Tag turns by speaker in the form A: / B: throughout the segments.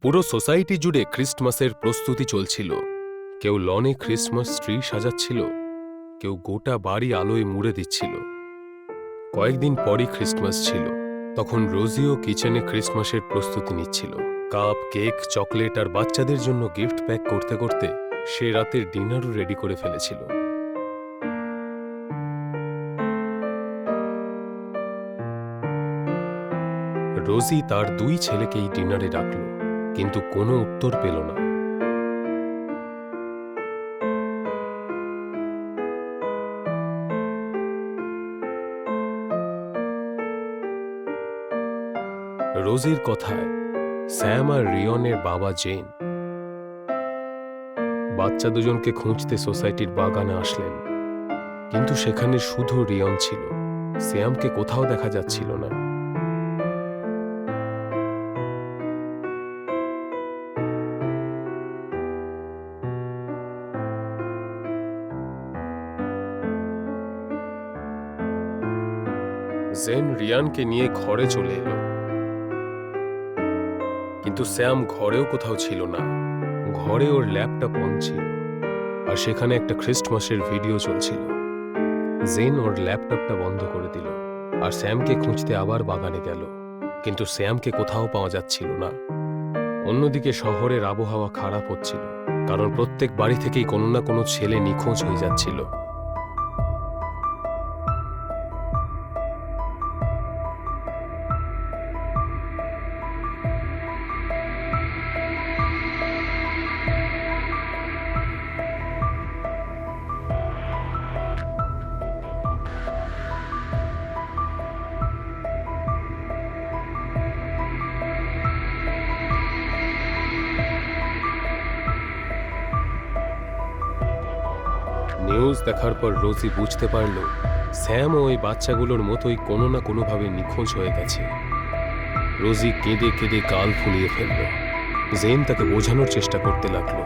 A: পুরো সোসাইটি জুড়ে ক্রিসমাসের প্রস্তুতি চলছিল। কেউ লনে ক্রিসমাস ট্রি সাজাচ্ছিল, কেউ গোটা বাড়ি আলোয় মুড়ে দিচ্ছিল। কয়েকদিন পরই ক্রিসমাস ছিল। তখন রোজিও কিচেনে ক্রিসমাসের প্রস্তুতি নিচ্ছিল। কাপ, কেক, চকলেট আর বাচ্চাদের জন্য গিফট প্যাক করতে করতে সে রাতের ডিনারও রেডি করে ফেলেছিল। রোজি তার দুই ছেলেকেই ডিনারে ডাকল, কিন্তু কোনো উত্তর পেল না। রোজির কথায় স্যাম আর রিয়নের বাবা জেন বাচ্চা দুজনকে খুঁজতে সোসাইটির বাগানে আসলেন, কিন্তু সেখানে শুধু রিয়ন ছিল। স্যামকে কোথাও দেখা যাচ্ছিল না। জেন রিয়ানকে নিয়ে ঘরে চলে এলো, কিন্তু স্যাম ঘরেও কোথাও ছিল না। ঘরে ওর ল্যাপটপ অন ছিল, আর সেখানে একটা খ্রিস্টমাসের ভিডিও চলছিল। জেন ওর ল্যাপটপটা বন্ধ করে দিল আর স্যামকে খুঁজতে আবার বাগানে গেল, কিন্তু স্যামকে কোথাও পাওয়া যাচ্ছিল না। অন্যদিকে শহরের আবহাওয়া খারাপ হচ্ছিল, কারণ প্রত্যেক বাড়ি থেকেই কোনো না কোনো ছেলে নিখোঁজ হয়ে যাচ্ছিল। নিউজ দেখার পর রোজি বুঝতে পারল স্যাম ওই বাচ্চাগুলোর মতোই কোনো না কোনোভাবে নিখোঁজ হয়ে গেছে। রোজি কেঁদে কেঁদে গাল ফুলিয়ে ফেলল। জেন তাকে বোঝানোর চেষ্টা করতে লাগল।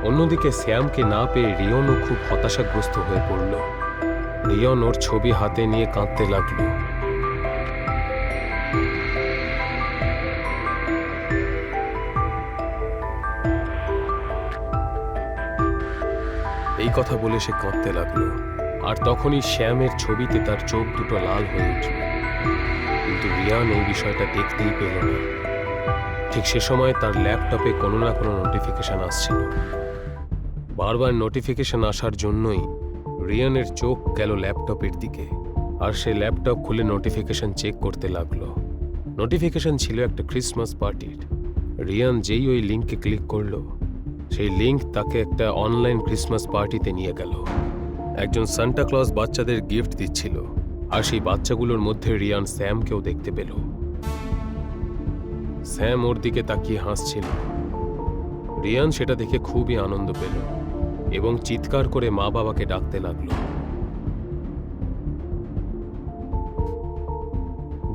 A: অন্যদিকে স্যামকে না পেয়ে রিয়নও খুব হতাশাগ্রস্ত হয়ে পড়ল। রিয়ন ওর ছবি হাতে নিয়ে কাঁদতে লাগল। এই কথা বলে সে কাঁদতে লাগলো, আর তখনই শ্যামের ছবিতে তার চোখ দুটো লাল হয়ে উঠল। কিন্তু রিয়ান এই বিষয়টা দেখতেই পেল না। ঠিক সে সময় তার ল্যাপটপে কোনো না কোনো নোটিফিকেশন আসছিল। বারবার নোটিফিকেশন আসার জন্যই রিয়ানের চোখ গেল ল্যাপটপের দিকে, আর সে ল্যাপটপ খুলে নোটিফিকেশন চেক করতে লাগলো। নোটিফিকেশন ছিল একটা ক্রিসমাস পার্টির। রিয়ান যেই ওই লিঙ্কে ক্লিক করলো, সেই লিঙ্ক তাকে একটা অনলাইন ক্রিসমাস পার্টিতে নিয়ে গেল। একজন সান্টা ক্লজ বাচ্চাদের গিফট দিচ্ছিল, আর সেই বাচ্চাগুলোর মধ্যে রিয়ান স্যামকেও দেখতে পেল। স্যাম ওর দিকে তাকিয়ে হাসছিল। রিয়ান সেটা দেখে খুবই আনন্দ পেল এবং চিৎকার করে মা বাবাকে ডাকতে লাগল।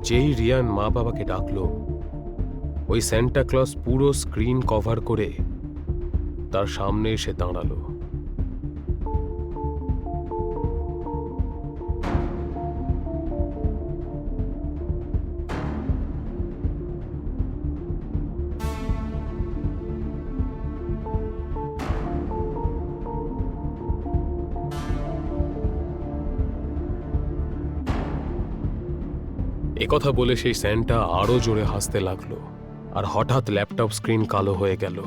A: যেই রিয়ান মা বাবাকে ডাকল, ওই সান্টা ক্লজ পুরো স্ক্রিন কভার করে তার সামনে এসে দাঁড়ালো। একথা বলে সেই স্যান্টা আরো জোরে হাসতে লাগলো, আর হঠাৎ ল্যাপটপ স্ক্রিন কালো হয়ে গেল।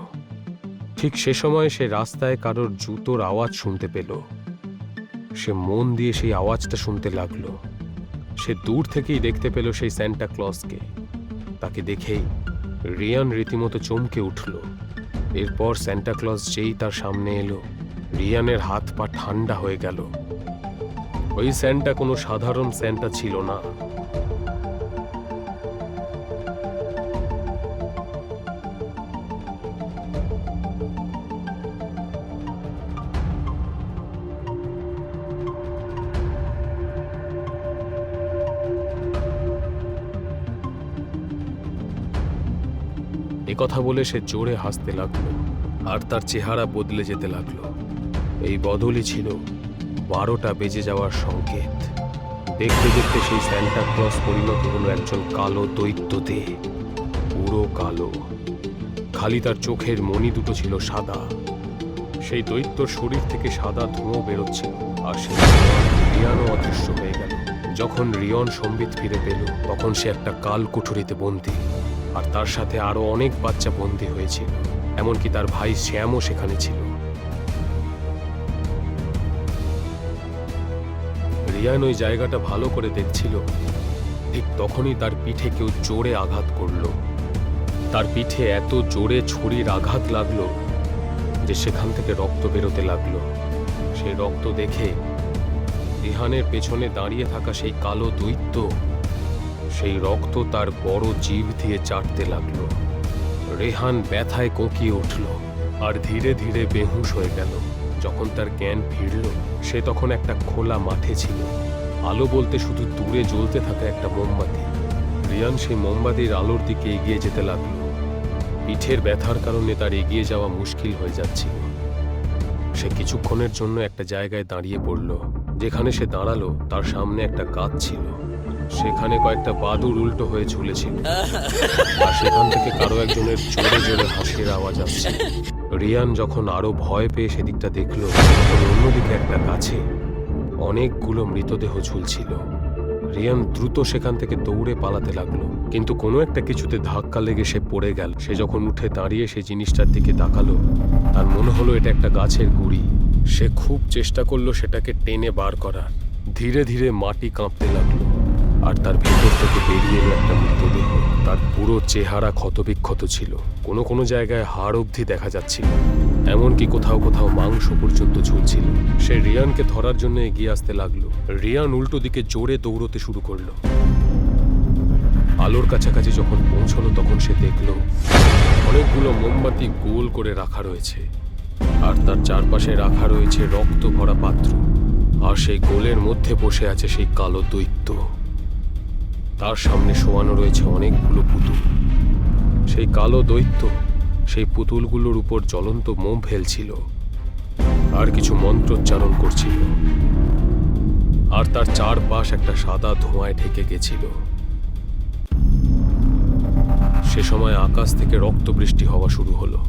A: ঠিক সে সময় সে রাস্তায় কারোর জুতোর আওয়াজ শুনতে পেল। সে মন দিয়ে সেই আওয়াজটা শুনতে লাগলো। সে দূর থেকেই দেখতে পেল সেই সান্টা ক্লজকে। তাকে দেখেই রিয়ান রীতিমতো চমকে উঠল। এরপর সান্টা ক্লজ যেই তার সামনে এলো, রিয়ানের হাত পা ঠান্ডা হয়ে গেল। ওই সান্টা কোনো সাধারণ সান্টা ছিল না। কথা বলে সে জোরে হাসতে লাগলো, আর তার চেহারা বদলে যেতে লাগলো। এই বদলই ছিল 12টা বেজে যাওয়ার সংকেত। দেখতে দেখতে সেই সান্টা ক্লজ পরিণত হলো একজন কালো দৈত্যতে, পুরো কালো। খালি তার চোখের মণি দুটো ছিল সাদা। সেই দৈত্যর শরীর থেকে সাদা ধোঁয়া বেরোচ্ছিল, আর সেই রিয়ানও অদৃশ্য হয়ে গেল। যখন রিয়ন সম্বিত ফিরে পেল, তখন সে একটা কাল কুঠুরিতে বন্দী, আর তার সাথে আরো অনেক বাচ্চা বন্দী হয়েছিল, এমনকি তার ভাই শ্যামও সেখানে ছিল। রিয়ান ওই জায়গাটা ভালো করে দেখছিল, ঠিক তখনই তার পিঠে কেউ জোরে আঘাত করল। তার পিঠে এত জোরে ছুরির আঘাত লাগলো যে সেখান থেকে রক্ত বেরোতে লাগলো। সেই রক্ত দেখে রিহানের পেছনে দাঁড়িয়ে থাকা সেই কালো দৈত্য সেই রক্ত তার বড় জিভ দিয়ে চাটতে লাগলো। রেহান ব্যথায় কোঁকিয়ে উঠল আর ধীরে ধীরে বেহুশ হয়ে গেল। যখন তার জ্ঞান ফিরল, সে তখন একটা খোলা মাঠে ছিল। আলো বলতে শুধু দূরে জ্বলতে থাকা একটা মোমবাতি। রিয়ান সেই মোমবাতির আলোর দিকে এগিয়ে যেতে লাগলো। পিঠের ব্যথার কারণে তার এগিয়ে যাওয়া মুশকিল হয়ে যাচ্ছিল। সে কিছুক্ষণের জন্য একটা জায়গায় দাঁড়িয়ে পড়ল। যেখানে সে দাঁড়ালো তার সামনে একটা গাছ ছিল। সেখানে কয়েকটা বাদুড় উল্টো হয়ে ঝুলেছিল, আর সেখান থেকে কারো একজনের জোরে জোরে হাসির আওয়াজ আসছে। রিয়ান যখন আরো ভয় পেয়ে সেদিকটা দেখল, তখন অন্যদিকে একটা গাছে অনেকগুলো মৃতদেহ ঝুলছিল। রিয়ান দ্রুত সেখান থেকে দৌড়ে পালাতে লাগলো, কিন্তু কোনো একটা কিছুতে ধাক্কা লেগে সে পড়ে গেল। সে যখন উঠে দাঁড়িয়ে সেই জিনিসটার দিকে তাকালো, তার মনে হলো এটা একটা গাছের গুঁড়ি। সে খুব চেষ্টা করলো সেটাকে টেনে বার করার। ধীরে ধীরে মাটি কাঁপতে লাগলো, আর তার ভেতর থেকে বেরিয়ে এলো একটা মৃতদেহ। তার পুরো চেহারা ক্ষতবিক্ষত ছিল, কোনো কোনো জায়গায় হাড় অবধি দেখা যাচ্ছিল, এমনকি কোথাও কোথাও মাংস পর্যন্ত ঝুলছিল। সে রিয়ানকে ধরার জন্য এগিয়ে আসতে লাগলো। রিয়ান উল্টো দিকে জোরে দৌড়তে শুরু করলো। আলোর কাছাকাছি যখন পৌঁছলো, তখন সে দেখলো অনেকগুলো মোমবাতি গোল করে রাখা রয়েছে, আর তার চারপাশে রাখা রয়েছে রক্ত ভরা পাত্র, আর সেই গোলের মধ্যে বসে আছে সেই কালো দৈত্য। তার সামনে শোয়ানো রয়েছে অনেকগুলো পুতুল। সেই কালো দৈত্য সেই পুতুলগুলোর উপর জ্বলন্ত মোম ফেলছিল আর কিছু মন্ত্রোচ্চারণ করছিল, আর তার চারপাশ একটা সাদা ধোঁয়ায় ঢেকে গেছিল। সে সময় আকাশ থেকে রক্ত বৃষ্টি হওয়া শুরু হলো,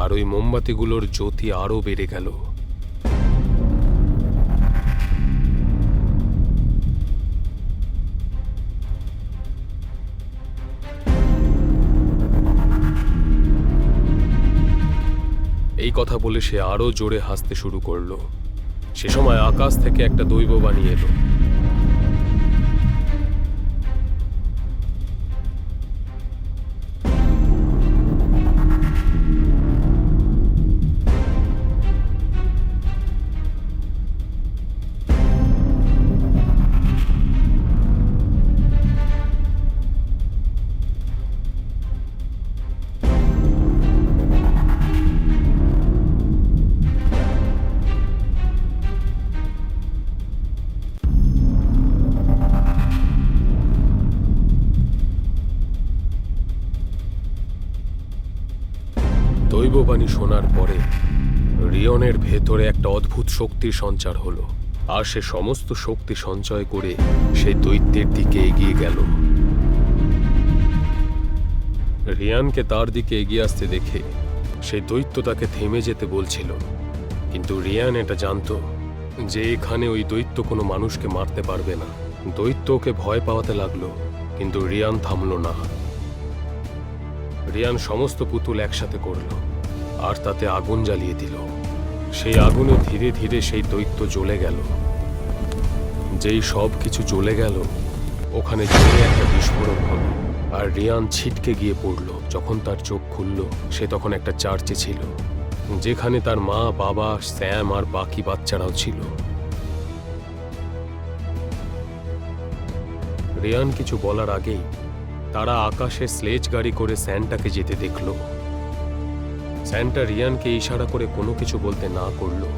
A: আর ওই মোমবাতিগুলোর জ্যোতি আরো বেড়ে গেল। এই কথা বলে সে আরো জোরে হাসতে শুরু করলো। সে সময় আকাশ থেকে একটা দৈববাণী এলো। দৈববাণী শোনার পরে রিয়নের ভেতরে একটা অদ্ভুত শক্তির সঞ্চার হলো, আর সে সমস্ত শক্তি সঞ্চয় করে সেই দৈত্যের দিকে এগিয়ে গেল। রিয়ানকে তার দিকে এগিয়ে আসতে দেখে সেই দৈত্য তাকে থেমে যেতে বলছিল, কিন্তু রিয়ান এটা জানতো যে এখানে ওই দৈত্য কোনো মানুষকে মারতে পারবে না। দৈত্য ওকে ভয় পাওয়াতে লাগলো, কিন্তু রিয়ান থামল না। রিয়ান সমস্ত পুতুল একসাথে করল আর তাতে আগুন জ্বালিয়ে দিল। সেই আগুনে ধীরে ধীরে সেই দৈত্য জ্বলে গেল। যেই সব কিছু জ্বলে গেল, ওখানে জোরে একটা বিস্ফোরণ হলো, আর রিয়ান ছিটকে গিয়ে পড়ল। যখন তার চোখ খুলল, সে তখন একটা চার্চে ছিল, যেখানে তার মা, বাবা, স্যাম আর বাকি বাচ্চারাও ছিল। রিয়ান কিছু বলার আগেই তারা আকাশে স্লেজ গাড়ি করে স্যান্টাকে যেতে দেখল। স্যান্টা রিয়ানকে ইশারা করে কোনো কিছু বলতে না করলো।